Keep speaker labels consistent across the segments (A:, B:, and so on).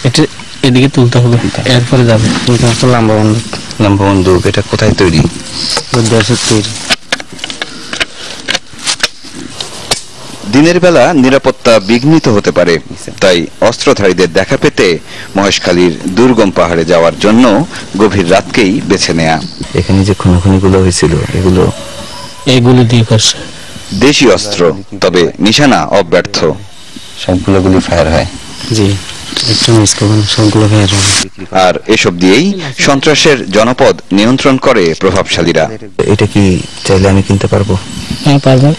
A: এটা এদিকে তুলতে হবে, এরপরে যাবে।
B: লম্বা বন্দুক এটা কোথায় তৈরি?
A: দেশের তৈরি।
B: দিনের বেলা নিরাপত্তা বিঘ্নিত হতে পারে, তাই অস্ত্রধারীদের দেখা পেতে মহেশখালীর দুর্গম পাহাড়ে যাওয়ার জন্য গভীর রাতকেই বেছে নেয়া। এখানে যে খুনোখুনিগুলো হয়েছিল
A: এগুলো দিয়ে করছে
B: দেশি অস্ত্র, তবে নিশানা অব্যর্থ। সবগুলো গুলি ফায়ার হয়।
A: জি, একটু মিস করবেন, সবগুলো ফায়ার হয়।
B: আর এসব দিয়েই সন্ত্রাসের জনপদ নিয়ন্ত্রণ করে প্রভাবশালীরা। এটা কি চাইলে আমি কিনতে পারবো?
A: হ্যাঁ পারবেন।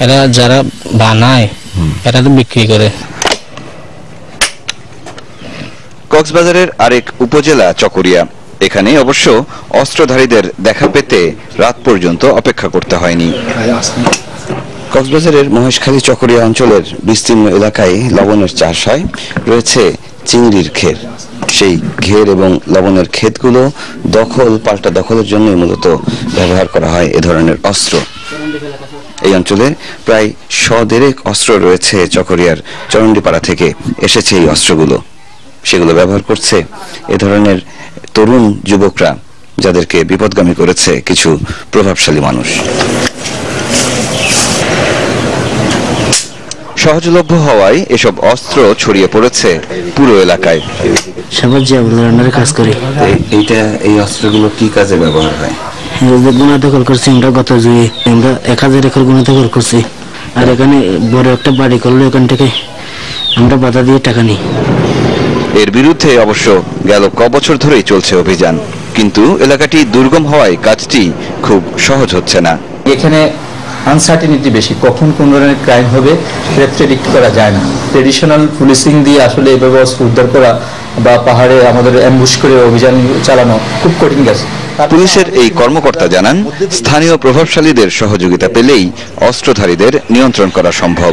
A: এরা যারা বানায় এরা তো বিক্রি করে।
B: কক্সবাজারের আরেক উপজেলা চকরিয়া, এখানে অবশ্য অস্ত্রধারীদের দেখা পেতে রাত পর্যন্ত অপেক্ষা করতে হয়নি। কক্সবাজারের মহেশখালী চকরিয়া অঞ্চলের বিস্তীর্ণ এলাকায় লবণের চাষ হয়, রয়েছে চিংড়ির ক্ষেত। সেই ঘের এবং লবণের ক্ষেতগুলো দখল পাল্টা দখলের জন্য মূলত ব্যবহার করা হয় এ ধরনের অস্ত্র। এই অঞ্চলে প্রায় 100 অস্ত্র রয়েছে। চকরিয়ার চরন্ডিপাড়া থেকে এসেছে এই অস্ত্রগুলো, সেগুলো ব্যবহার করছে এ ধরনের তরুণ যুবকরা, যাদেরকে বিপদগামী করেছে কিছু প্রভাবশালী মানুষ। সহজলভ্য হওয়ায় এসব অস্ত্র ছড়িয়ে পড়েছে পুরো এলাকায়।
A: কাজ করি।
B: এই অস্ত্রগুলো কি কাজে ব্যবহার হয়?
A: গুণা দখল করছি আমরা, গত জুয়ে আমরা 1000 একর গুণা দখল করছি। আর এখানে বড় একটা বাড়ি করলো, এখান থেকে আমরা বাধা দিয়ে টাকা নিই।
B: এর বিরুদ্ধে অবশ্য গেল কবছর ধরেই চলছে অভিযান, কিন্তু এলাকাটি দুর্গম হওয়ায় কাজটি খুব সহজ হচ্ছে না।
C: এখানে আনসার্টেনিটি বেশি, কখন কোন ধরনের ক্রাইম হবে সেটা প্রেডিক্ট করা যায় না। ট্রেডিশনাল পুলিশিং দিয়ে আসলে এভাবে অস্ত্র উদ্ধার করা বা পাহাড়ে আমাদের অ্যাম্বুশ করে অভিযান চালানো খুব কঠিন গেছে।
B: পুলিশের এই কর্মকর্তা জানান, স্থানীয় প্রভাবশালীদের সহযোগিতা পেলেই অস্ত্রধারীদের নিয়ন্ত্রণ করা সম্ভব।